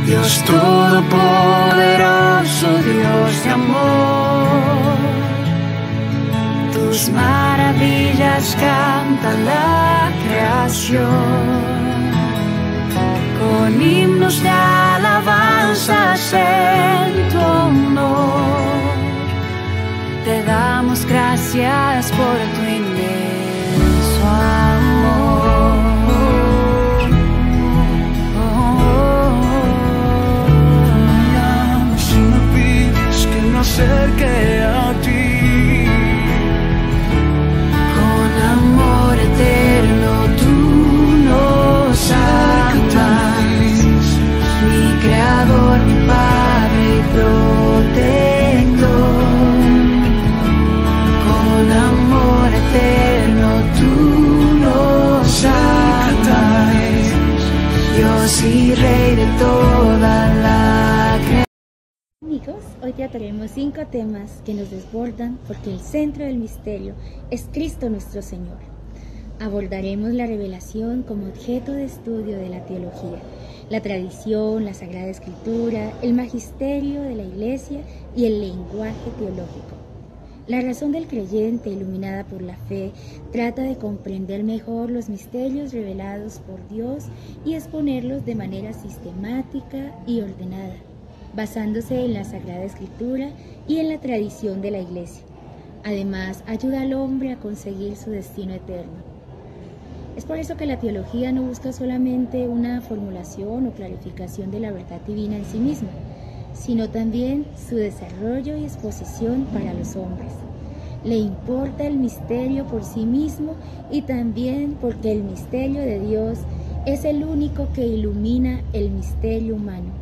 Dios todopoderoso, Dios de amor. Tus maravillas canta la creación. Con himnos de alabanzas en tu honor, te damos gracias por tu inmenso amor. Si me pides que me acerque a ti, con amor eterno tú nos amas, mi creador, mi padre y protector. Con amor eterno tú nos amas, Dios y Rey de toda la creación. Amigos, hoy trataremos 5 temas que nos desbordan porque el centro del misterio es Cristo nuestro Señor. Abordaremos la revelación como objeto de estudio de la teología, la tradición, la Sagrada Escritura, el magisterio de la Iglesia y el lenguaje teológico. La razón del creyente, iluminada por la fe, trata de comprender mejor los misterios revelados por Dios y exponerlos de manera sistemática y ordenada, basándose en la Sagrada Escritura y en la tradición de la Iglesia. Además, ayuda al hombre a conseguir su destino eterno. Es por eso que la teología no busca solamente una formulación o clarificación de la verdad divina en sí misma, sino también su desarrollo y exposición para los hombres. Le importa el misterio por sí mismo y también porque el misterio de Dios es el único que ilumina el misterio humano.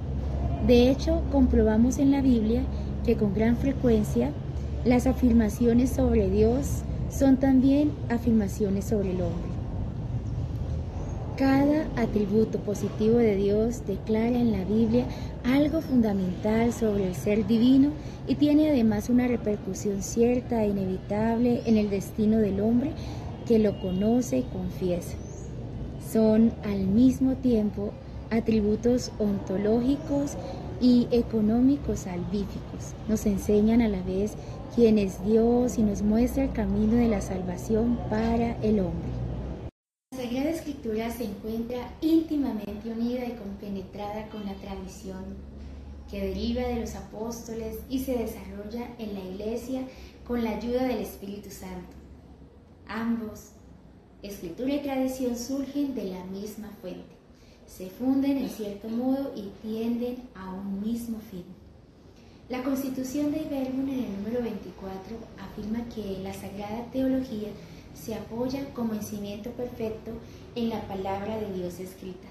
De hecho, comprobamos en la Biblia que con gran frecuencia las afirmaciones sobre Dios son también afirmaciones sobre el hombre. Cada atributo positivo de Dios declara en la Biblia algo fundamental sobre el ser divino y tiene además una repercusión cierta e inevitable en el destino del hombre que lo conoce y confiesa. Son al mismo tiempo atributos ontológicos y económicos salvíficos. Nos enseñan a la vez quién es Dios y nos muestra el camino de la salvación para el hombre. La Sagrada Escritura se encuentra íntimamente unida y compenetrada con la tradición que deriva de los apóstoles y se desarrolla en la Iglesia con la ayuda del Espíritu Santo. Ambos, Escritura y tradición, surgen de la misma fuente, se funden en cierto modo y tienden a un mismo fin. La Constitución de Verbum en el número 24 afirma que la Sagrada Teología se apoya como en cimiento perfecto en la palabra de Dios escrita,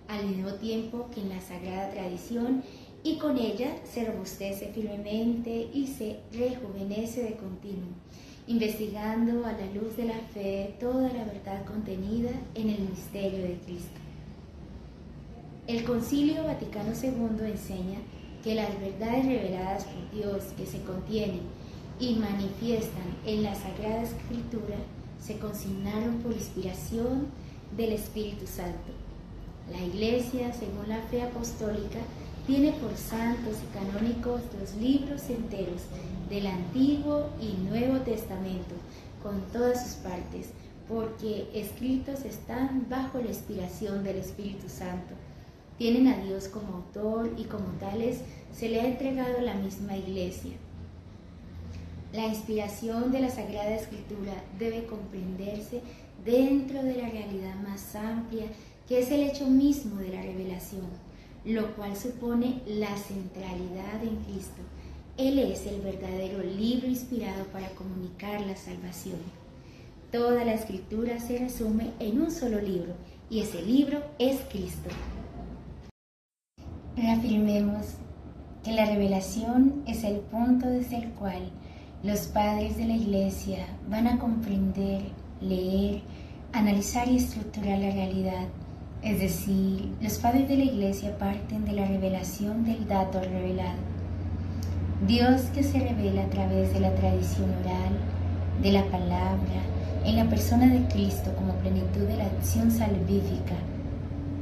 al mismo tiempo que en la sagrada tradición, y con ella se robustece firmemente y se rejuvenece de continuo, investigando a la luz de la fe toda la verdad contenida en el misterio de Cristo. El Concilio Vaticano II enseña que las verdades reveladas por Dios que se contienen y manifiestan en la Sagrada Escritura se consignaron por inspiración del Espíritu Santo. La Iglesia, según la fe apostólica, tiene por santos y canónicos los libros enteros del Antiguo y Nuevo Testamento, con todas sus partes, porque escritos están bajo la inspiración del Espíritu Santo. Tienen a Dios como autor y como tales se le ha entregado la misma Iglesia. La inspiración de la Sagrada Escritura debe comprenderse dentro de la realidad más amplia que es el hecho mismo de la revelación, lo cual supone la centralidad en Cristo. Él es el verdadero libro inspirado para comunicar la salvación. Toda la Escritura se resume en un solo libro y ese libro es Cristo. Reafirmemos que la revelación es el punto desde el cual los padres de la Iglesia van a comprender, leer, analizar y estructurar la realidad. Es decir, los padres de la Iglesia parten de la revelación del dato revelado. Dios que se revela a través de la tradición oral, de la palabra, en la persona de Cristo como plenitud de la acción salvífica,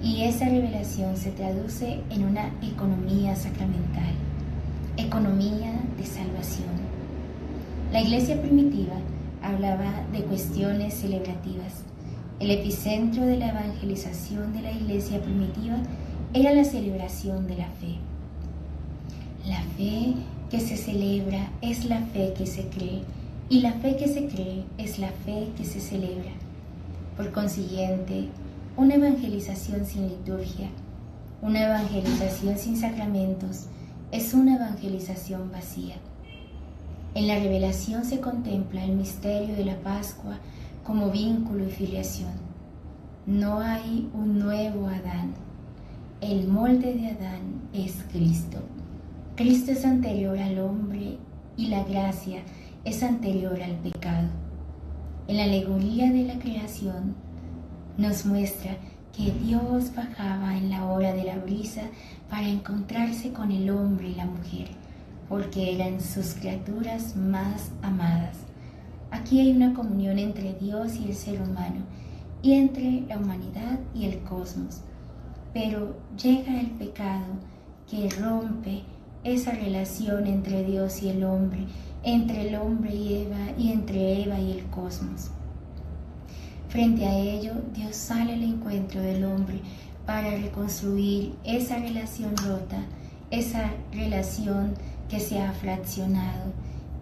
y esa revelación se traduce en una economía sacramental, economía de salvación. La iglesia primitiva hablaba de cuestiones celebrativas. El epicentro de la evangelización de la iglesia primitiva era la celebración de la fe. La fe que se celebra es la fe que se cree, y la fe que se cree es la fe que se celebra. Por consiguiente, una evangelización sin liturgia, una evangelización sin sacramentos, es una evangelización vacía. En la revelación se contempla el misterio de la Pascua como vínculo y filiación. No hay un nuevo Adán. El molde de Adán es Cristo. Cristo es anterior al hombre y la gracia es anterior al pecado. En la alegoría de la creación nos muestra que Dios bajaba en la hora de la brisa para encontrarse con el hombre y la mujer, porque eran sus criaturas más amadas. Aquí hay una comunión entre Dios y el ser humano, y entre la humanidad y el cosmos. Pero llega el pecado que rompe esa relación entre Dios y el hombre, entre el hombre y Eva, y entre Eva y el cosmos. Frente a ello, Dios sale al encuentro del hombre para reconstruir esa relación rota, esa relación que se ha fraccionado,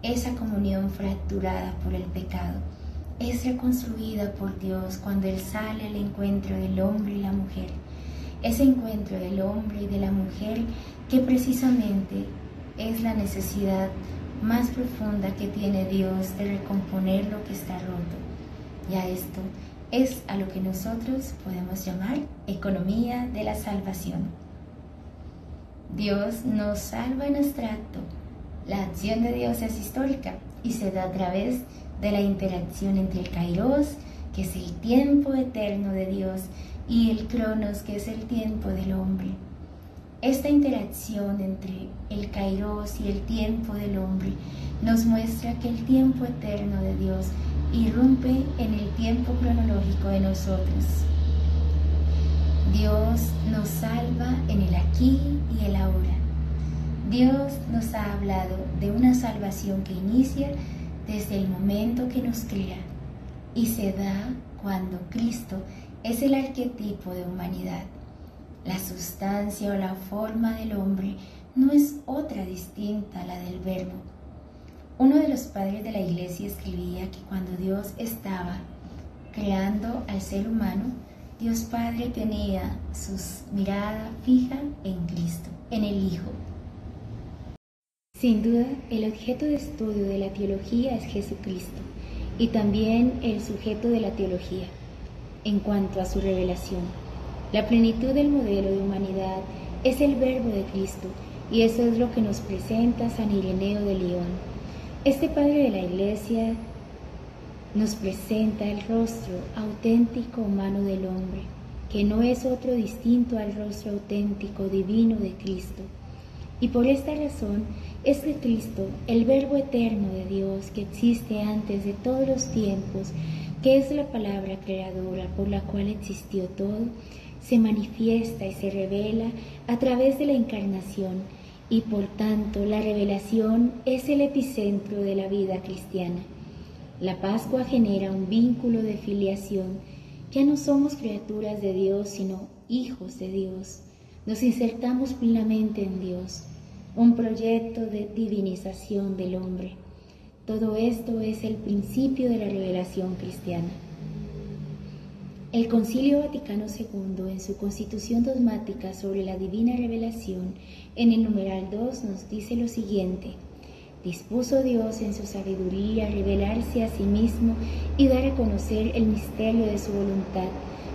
esa comunión fracturada por el pecado. Es reconstruida por Dios cuando Él sale al encuentro del hombre y la mujer. Ese encuentro del hombre y de la mujer que precisamente es la necesidad más profunda que tiene Dios de recomponer lo que está roto. Y a esto es a lo que nosotros podemos llamar economía de la salvación. Dios nos salva en abstracto. La acción de Dios es histórica y se da a través de la interacción entre el kairos, que es el tiempo eterno de Dios, y el cronos, que es el tiempo del hombre. Esta interacción entre el kairos y el tiempo del hombre nos muestra que el tiempo eterno de Dios irrumpe en el tiempo cronológico de nosotros. Dios nos salva en el aquí y el ahora. Dios nos ha hablado de una salvación que inicia desde el momento que nos crea y se da cuando Cristo es el arquetipo de humanidad. La sustancia o la forma del hombre no es otra distinta a la del Verbo. Uno de los padres de la iglesia escribía que cuando Dios estaba creando al ser humano, Dios Padre tenía su mirada fija en Cristo, en el Hijo. Sin duda, el objeto de estudio de la teología es Jesucristo y también el sujeto de la teología en cuanto a su revelación. La plenitud del modelo de humanidad es el Verbo de Cristo, y eso es lo que nos presenta San Ireneo de León. Este padre de la Iglesia nos presenta el rostro auténtico humano del hombre, que no es otro distinto al rostro auténtico divino de Cristo. Y por esta razón es que Cristo, el Verbo eterno de Dios que existe antes de todos los tiempos, que es la palabra creadora por la cual existió todo, se manifiesta y se revela a través de la encarnación, y por tanto la revelación es el epicentro de la vida cristiana. La Pascua genera un vínculo de filiación. Ya no somos criaturas de Dios, sino hijos de Dios. Nos insertamos plenamente en Dios, un proyecto de divinización del hombre. Todo esto es el principio de la revelación cristiana. El Concilio Vaticano II, en su Constitución dogmática sobre la divina revelación, en el numeral 2 nos dice lo siguiente: dispuso Dios en su sabiduría revelarse a sí mismo y dar a conocer el misterio de su voluntad,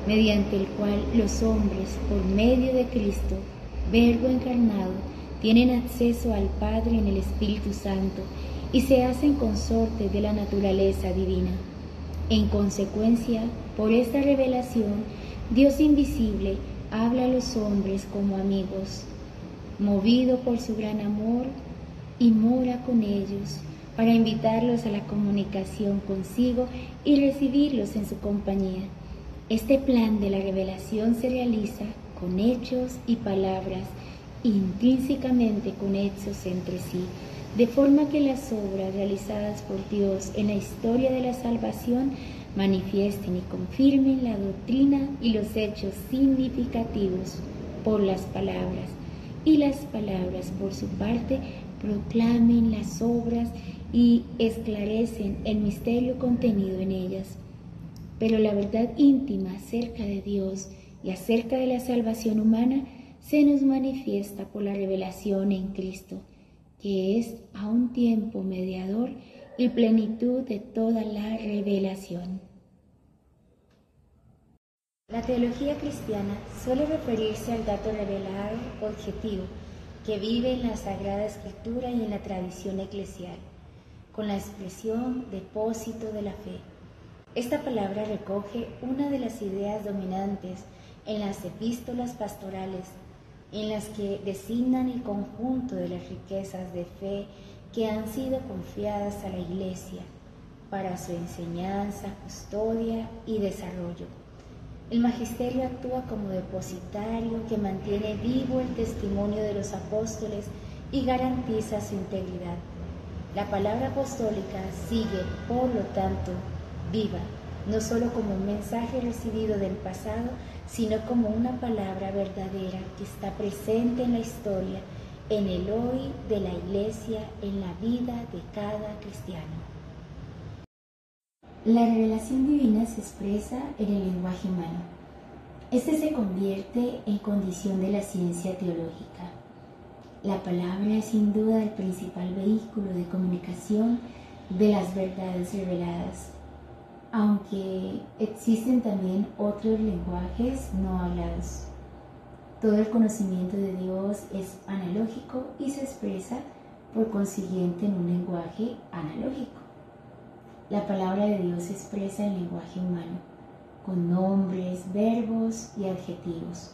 mediante el cual los hombres, por medio de Cristo, Verbo encarnado, tienen acceso al Padre en el Espíritu Santo y se hacen consortes de la naturaleza divina. En consecuencia, por esta revelación, Dios invisible habla a los hombres como amigos, movido por su gran amor, y mora con ellos para invitarlos a la comunicación consigo y recibirlos en su compañía. Este plan de la revelación se realiza con hechos y palabras intrínsecamente conexos entre sí, de forma que las obras realizadas por Dios en la historia de la salvación manifiesten y confirmen la doctrina y los hechos significativos por las palabras, y las palabras por su parte proclamen las obras y esclarecen el misterio contenido en ellas. Pero la verdad íntima acerca de Dios y acerca de la salvación humana se nos manifiesta por la revelación en Cristo, que es a un tiempo mediador y plenitud de toda la revelación. La teología cristiana suele referirse al dato revelado objetivo que vive en la Sagrada Escritura y en la tradición eclesial, con la expresión depósito de la fe. Esta palabra recoge una de las ideas dominantes en las epístolas pastorales, en las que designan el conjunto de las riquezas de fe que han sido confiadas a la Iglesia para su enseñanza, custodia y desarrollo. El magisterio actúa como depositario que mantiene vivo el testimonio de los apóstoles y garantiza su integridad. La palabra apostólica sigue, por lo tanto, viva, no solo como un mensaje recibido del pasado, sino como una palabra verdadera que está presente en la historia, en el hoy de la Iglesia, en la vida de cada cristiano. La revelación divina se expresa en el lenguaje humano. Este se convierte en condición de la ciencia teológica. La palabra es sin duda el principal vehículo de comunicación de las verdades reveladas, aunque existen también otros lenguajes no hablados. Todo el conocimiento de Dios es analógico y se expresa por consiguiente en un lenguaje analógico. La palabra de Dios se expresa en lenguaje humano, con nombres, verbos y adjetivos,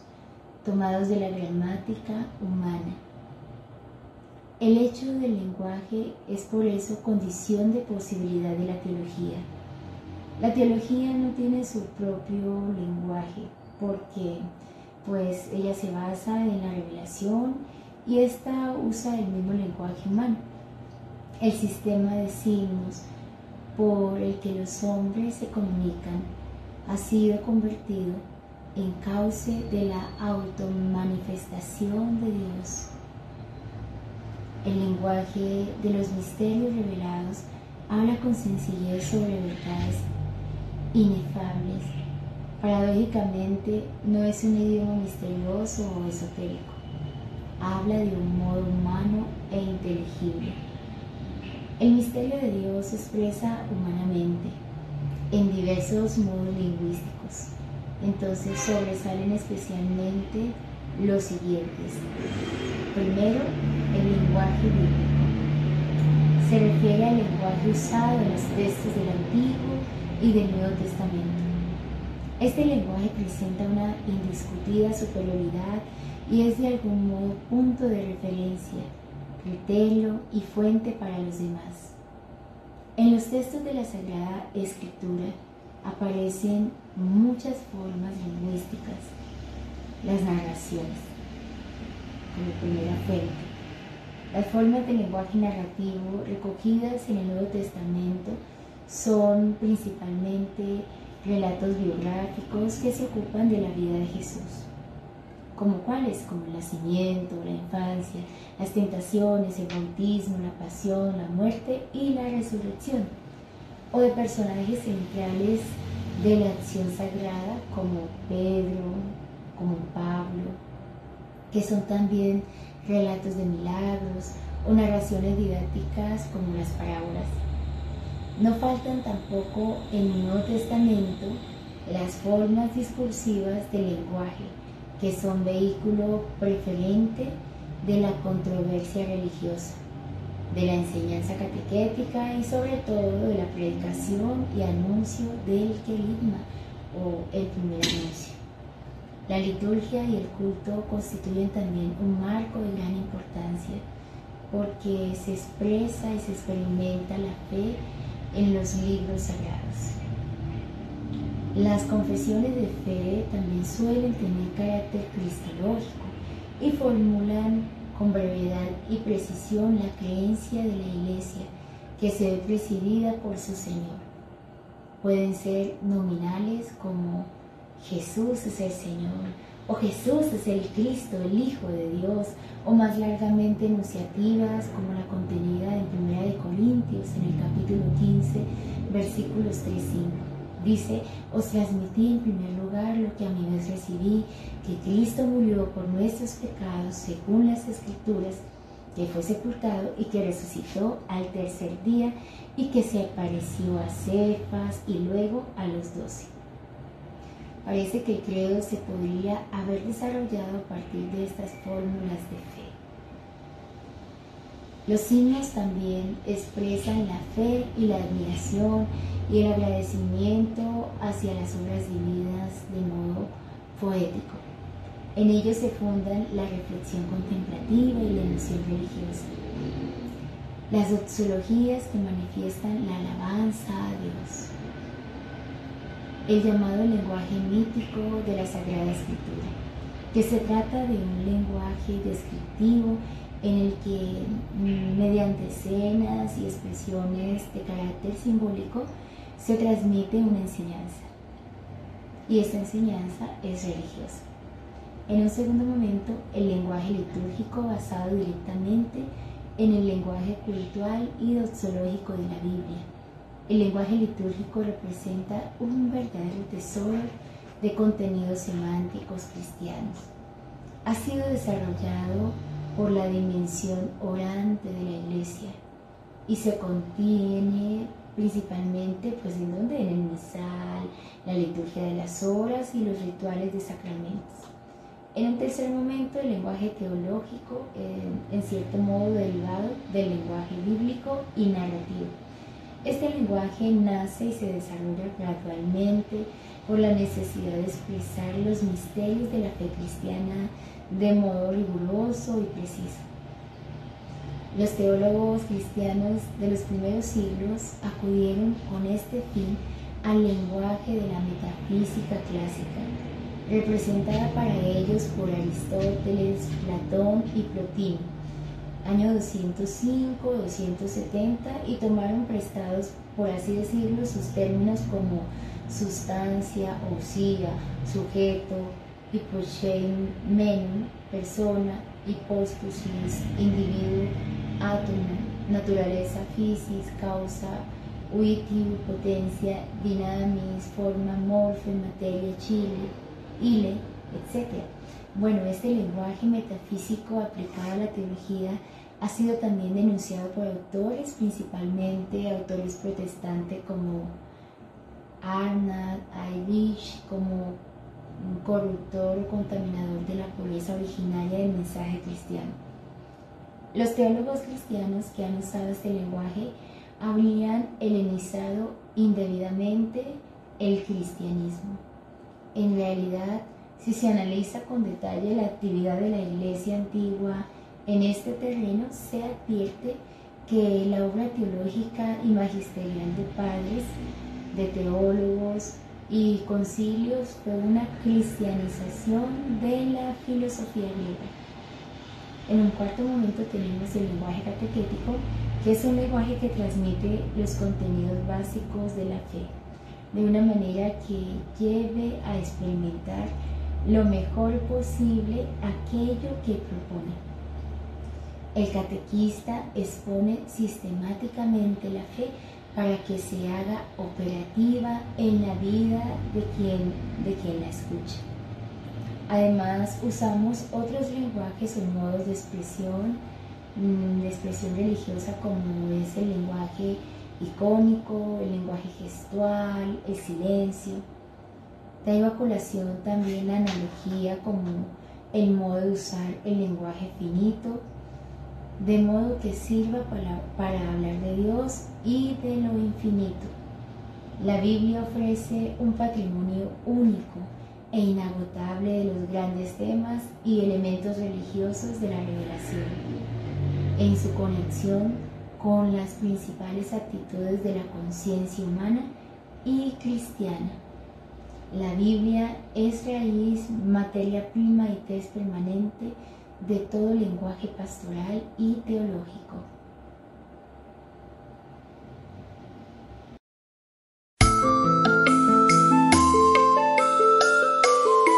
tomados de la gramática humana. El hecho del lenguaje es por eso condición de posibilidad de la teología. La teología no tiene su propio lenguaje, porque pues ella se basa en la revelación y ésta usa el mismo lenguaje humano. El sistema de signos por el que los hombres se comunican ha sido convertido en cauce de la automanifestación de Dios. El lenguaje de los misterios revelados habla con sencillez sobre verdades inefables. Paradójicamente, no es un idioma misterioso o esotérico. Habla de un modo humano e inteligible. El misterio de Dios se expresa humanamente, en diversos modos lingüísticos. Entonces sobresalen especialmente los siguientes. Primero, el lenguaje bíblico. Se refiere al lenguaje usado en los textos del Antiguo y del Nuevo Testamento. Este lenguaje presenta una indiscutida superioridad y es de algún modo punto de referencia, criterio y fuente para los demás. En los textos de la Sagrada Escritura aparecen muchas formas lingüísticas. Las narraciones, como primera fuente. Las formas de lenguaje narrativo recogidas en el Nuevo Testamento son principalmente relatos biográficos que se ocupan de la vida de Jesús. ¿Como cuáles? Como el nacimiento, la infancia, las tentaciones, el bautismo, la pasión, la muerte y la resurrección. O de personajes centrales de la acción sagrada como Pedro, como Pablo, que son también relatos de milagros o narraciones didácticas como las parábolas. No faltan tampoco en el Nuevo Testamento las formas discursivas del lenguaje, que son vehículo preferente de la controversia religiosa, de la enseñanza catequética y sobre todo de la predicación y anuncio del querigma o el primer anuncio. La liturgia y el culto constituyen también un marco de gran importancia porque se expresa y se experimenta la fe en los libros sagrados. Las confesiones de fe también suelen tener carácter cristológico y formulan con brevedad y precisión la creencia de la Iglesia que se ve presidida por su Señor. Pueden ser nominales como Jesús es el Señor o Jesús es el Cristo, el Hijo de Dios, o más largamente enunciativas como la contenida en 1 Corintios en el capítulo 15, versículos 3 y 5. Dice: os transmití en primer lugar lo que a mi vez recibí, que Cristo murió por nuestros pecados según las Escrituras, que fue sepultado y que resucitó al tercer día, y que se apareció a Cefas y luego a los 12. Parece que el credo se podría haber desarrollado a partir de estas fórmulas de fe. Los himnos también expresan la fe y la admiración y el agradecimiento hacia las obras divinas de modo poético. En ellos se fundan la reflexión contemplativa y la emoción religiosa. Las doxologías que manifiestan la alabanza a Dios. El llamado lenguaje mítico de la Sagrada Escritura, que se trata de un lenguaje descriptivo en el que, mediante escenas y expresiones de carácter simbólico, se transmite una enseñanza. Y esta enseñanza es religiosa. En un segundo momento, el lenguaje litúrgico basado directamente en el lenguaje cultural y doxológico de la Biblia. El lenguaje litúrgico representa un verdadero tesoro de contenidos semánticos cristianos. Ha sido desarrollado por la dimensión orante de la Iglesia y se contiene principalmente en el misal, la liturgia de las horas y los rituales de sacramentos. En un tercer momento, el lenguaje teológico, en cierto modo derivado del lenguaje bíblico y narrativo. Este lenguaje nace y se desarrolla gradualmente por la necesidad de expresar los misterios de la fe cristiana de modo riguroso y preciso. Los teólogos cristianos de los primeros siglos acudieron con este fin al lenguaje de la metafísica clásica, representada para ellos por Aristóteles, Platón y Plotino, año 205-270, y tomaron prestados, por así decirlo, sus términos como sustancia, ousia, sujeto, hyposcheimen, persona, hypostasis, individuo, átomo, naturaleza, physis, causa, uitio, potencia, dinamis, forma, morfe, materia, chile, ile, etc. Bueno, este lenguaje metafísico aplicado a la teología ha sido también denunciado por autores, principalmente autores protestantes como Arndt, Eibich, como un corruptor o contaminador de la pureza originaria del mensaje cristiano. Los teólogos cristianos que han usado este lenguaje habrían helenizado indebidamente el cristianismo. En realidad, si se analiza con detalle la actividad de la Iglesia antigua en este terreno, se advierte que la obra teológica y magisterial de padres, de teólogos y concilios fue una cristianización de la filosofía griega. En un cuarto momento tenemos el lenguaje catequético, que es un lenguaje que transmite los contenidos básicos de la fe, de una manera que lleve a experimentar lo mejor posible aquello que propone. El catequista expone sistemáticamente la fe para que se haga operativa en la vida de quien la escuche. Además, usamos otros lenguajes o modos de expresión religiosa, como es el lenguaje icónico, el lenguaje gestual, el silencio. Traigo a colación también la analogía como el modo de usar el lenguaje finito, de modo que sirva para hablar de Dios y de lo infinito. La Biblia ofrece un patrimonio único e inagotable de los grandes temas y elementos religiosos de la revelación, en su conexión con las principales actitudes de la conciencia humana y cristiana. La Biblia es raíz, materia prima y test permanente de todo lenguaje pastoral y teológico.